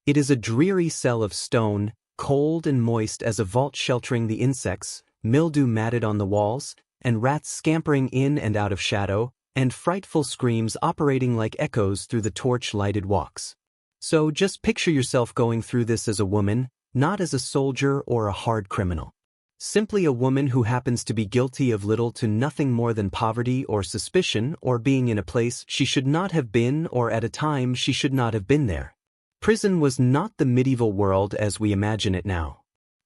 It is a dreary cell of stone, cold and moist as a vault sheltering the insects, mildew matted on the walls, and rats scampering in and out of shadow, and frightful screams operating like echoes through the torch-lighted walks. So just picture yourself going through this as a woman, not as a soldier or a hard criminal. Simply a woman who happens to be guilty of little to nothing more than poverty or suspicion or being in a place she should not have been or at a time she should not have been there. Prison was not the medieval world as we imagine it now.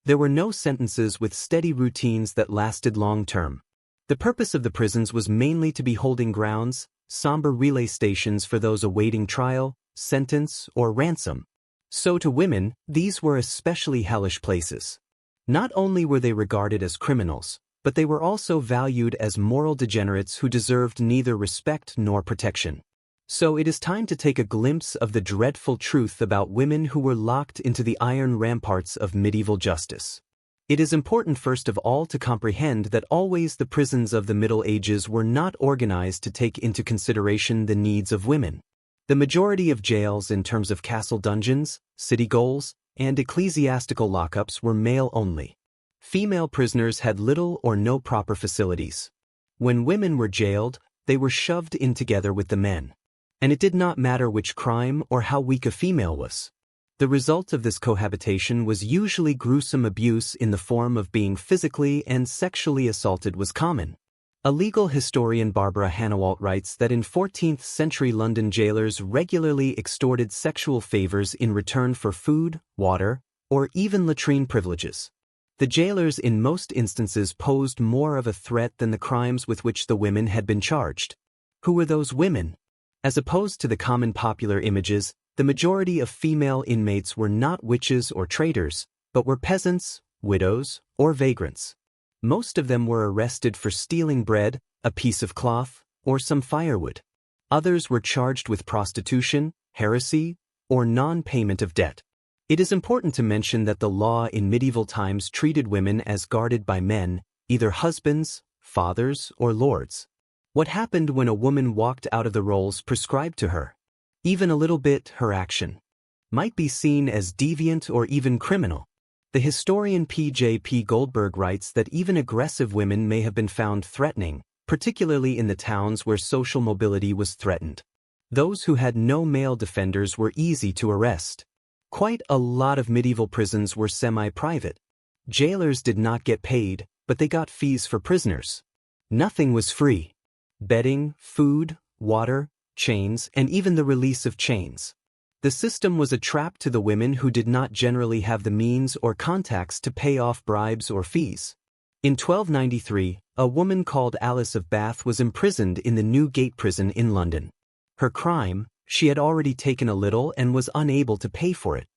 There were no sentences with steady routines that lasted long-term. The purpose of the prisons was mainly to be holding grounds, somber relay stations for those awaiting trial, sentence, or ransom. So to women, these were especially hellish places. Not only were they regarded as criminals, but they were also valued as moral degenerates who deserved neither respect nor protection. So it is time to take a glimpse of the dreadful truth about women who were locked into the iron ramparts of medieval justice. It is important first of all to comprehend that always the prisons of the Middle Ages were not organized to take into consideration the needs of women. The majority of jails in terms of castle dungeons, city gaols, and ecclesiastical lockups were male only. Female prisoners had little or no proper facilities. When women were jailed, they were shoved in together with the men. And it did not matter which crime or how weak a female was. The result of this cohabitation was usually gruesome abuse in the form of being physically and sexually assaulted was common. A legal historian Barbara Hannawalt writes that in 14th century London jailers regularly extorted sexual favors in return for food, water, or even latrine privileges. The jailers in most instances posed more of a threat than the crimes with which the women had been charged. Who were those women? As opposed to the common popular images, the majority of female inmates were not witches or traitors, but were peasants, widows, or vagrants. Most of them were arrested for stealing bread, a piece of cloth, or some firewood. Others were charged with prostitution, heresy, or non-payment of debt. It is important to mention that the law in medieval times treated women as guarded by men, either husbands, fathers, or lords. What happened when a woman walked out of the roles prescribed to her? Even a little bit, her action might be seen as deviant or even criminal. The historian P.J.P. Goldberg writes that even aggressive women may have been found threatening, particularly in the towns where social mobility was threatened. Those who had no male defenders were easy to arrest. Quite a lot of medieval prisons were semi-private. Jailers did not get paid, but they got fees for prisoners. Nothing was free. Bedding, food, water, chains, and even the release of chains. The system was a trap to the women who did not generally have the means or contacts to pay off bribes or fees. In 1293, a woman called Alice of Bath was imprisoned in the Newgate prison in London. Her crime, she had already taken a little and was unable to pay for it.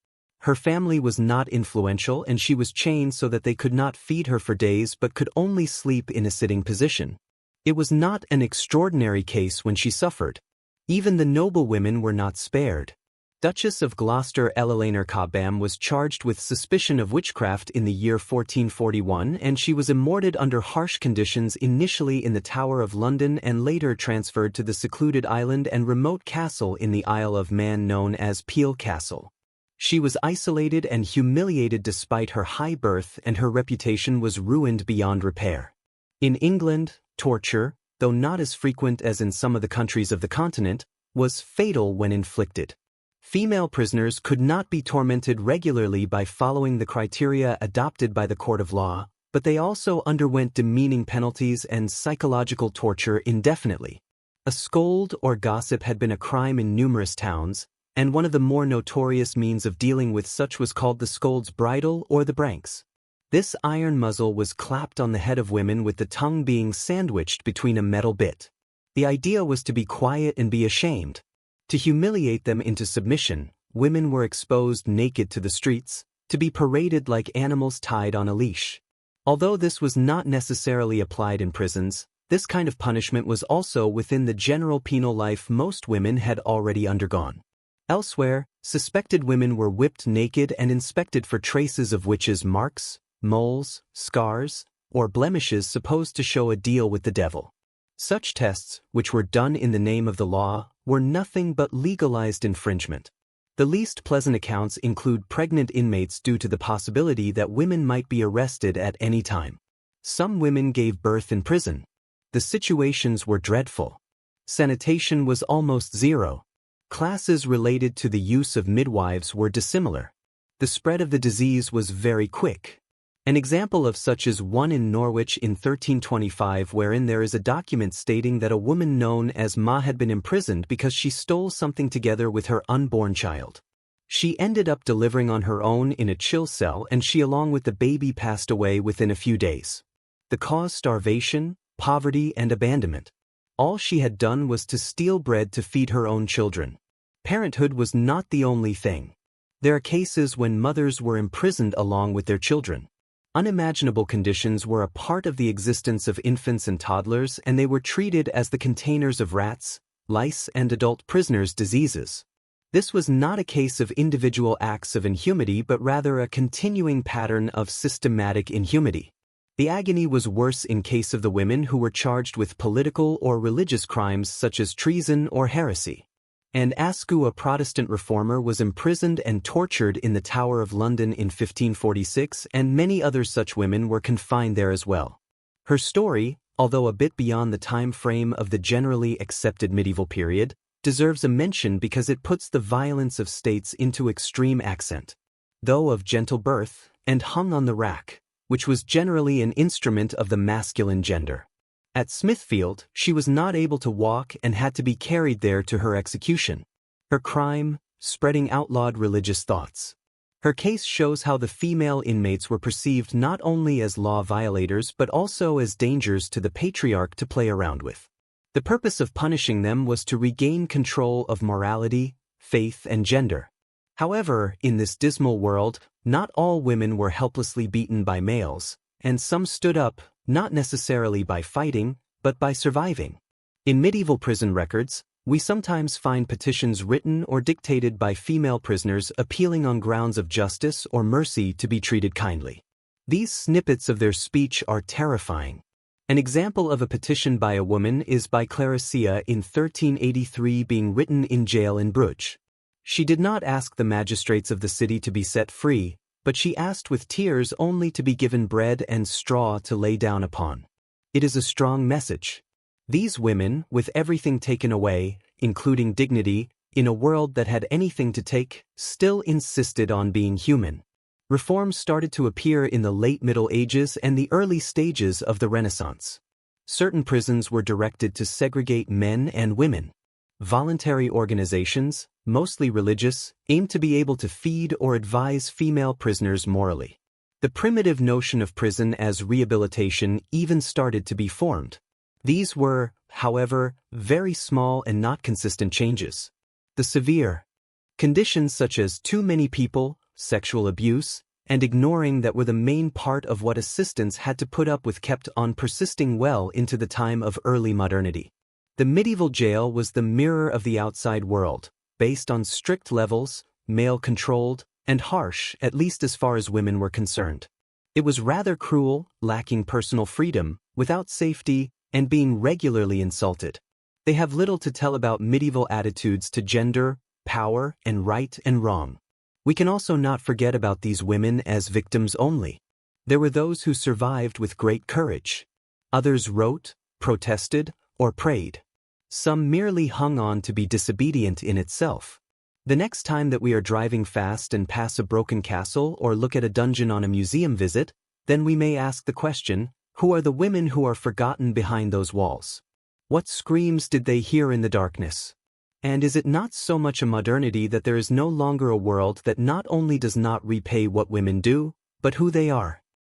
Her family was not influential and she was chained so that they could not feed her for days but could only sleep in a sitting position. It was not an extraordinary case when she suffered. Even the noble women were not spared. Duchess of Gloucester Eleanor Cobham was charged with suspicion of witchcraft in the year 1441 and she was immorted under harsh conditions initially in the Tower of London and later transferred to the secluded island and remote castle in the Isle of Man known as Peel Castle. She was isolated and humiliated despite her high birth and her reputation was ruined beyond repair. In England, torture, though not as frequent as in some of the countries of the continent, was fatal when inflicted. Female prisoners could not be tormented regularly by following the criteria adopted by the court of law, but they also underwent demeaning penalties and psychological torture indefinitely. A scold or gossip had been a crime in numerous towns, and one of the more notorious means of dealing with such was called the scold's bridle or the branks. This iron muzzle was clapped on the head of women with the tongue being sandwiched between a metal bit. The idea was to be quiet and be ashamed. To humiliate them into submission, women were exposed naked to the streets, to be paraded like animals tied on a leash. Although this was not necessarily applied in prisons, this kind of punishment was also within the general penal life most women had already undergone. Elsewhere, suspected women were whipped naked and inspected for traces of witches' marks, moles, scars, or blemishes supposed to show a deal with the devil. Such tests, which were done in the name of the law, were nothing but legalized infringement. The least pleasant accounts include pregnant inmates due to the possibility that women might be arrested at any time. Some women gave birth in prison. The situations were dreadful. Sanitation was almost zero. Classes related to the use of midwives were dissimilar. The spread of the disease was very quick. An example of such is one in Norwich in 1325, wherein there is a document stating that a woman known as Ma had been imprisoned because she stole something together with her unborn child. She ended up delivering on her own in a chill cell, and she along with the baby passed away within a few days. The cause: starvation, poverty, and abandonment. All she had done was to steal bread to feed her own children. Parenthood was not the only thing. There are cases when mothers were imprisoned along with their children. Unimaginable conditions were a part of the existence of infants and toddlers, and they were treated as the containers of rats, lice, and adult prisoners' diseases. This was not a case of individual acts of inhumanity, but rather a continuing pattern of systematic inhumanity. The agony was worse in case of the women who were charged with political or religious crimes such as treason or heresy. And Askew, a Protestant reformer, was imprisoned and tortured in the Tower of London in 1546, and many other such women were confined there as well. Her story, although a bit beyond the time frame of the generally accepted medieval period, deserves a mention because it puts the violence of states into extreme accent. Though of gentle birth, and hung on the rack, which was generally an instrument of the masculine gender. At Smithfield, she was not able to walk and had to be carried there to her execution. Her crime: spreading outlawed religious thoughts. Her case shows how the female inmates were perceived not only as law violators but also as dangers to the patriarch to play around with. The purpose of punishing them was to regain control of morality, faith, and gender. However, in this dismal world, not all women were helplessly beaten by males, and some stood up, not necessarily by fighting, but by surviving. In medieval prison records, we sometimes find petitions written or dictated by female prisoners appealing on grounds of justice or mercy to be treated kindly. These snippets of their speech are terrifying. An example of a petition by a woman is by Claricea in 1383, being written in jail in Bruges. She did not ask the magistrates of the city to be set free, but she asked with tears only to be given bread and straw to lay down upon. It is a strong message. These women, with everything taken away, including dignity, in a world that had anything to take, still insisted on being human. Reforms started to appear in the late Middle Ages and the early stages of the Renaissance. Certain prisons were directed to segregate men and women. Voluntary organizations, mostly religious, aimed to be able to feed or advise female prisoners morally. The primitive notion of prison as rehabilitation even started to be formed. These were, however, very small and not consistent changes. The severe conditions such as too many people, sexual abuse, and ignoring that were the main part of what assistants had to put up with kept on persisting well into the time of early modernity. The medieval jail was the mirror of the outside world, based on strict levels, male-controlled, and harsh, at least as far as women were concerned. It was rather cruel, lacking personal freedom, without safety, and being regularly insulted. They have little to tell about medieval attitudes to gender, power, and right and wrong. We can also not forget about these women as victims only. There were those who survived with great courage. Others wrote, protested, or prayed. Some merely hung on to be disobedient in itself. The next time that we are driving fast and pass a broken castle or look at a dungeon on a museum visit, then we may ask the question, who are the women who are forgotten behind those walls? What screams did they hear in the darkness? And is it not so much a modernity that there is no longer a world that not only does not repay what women do, but who they are?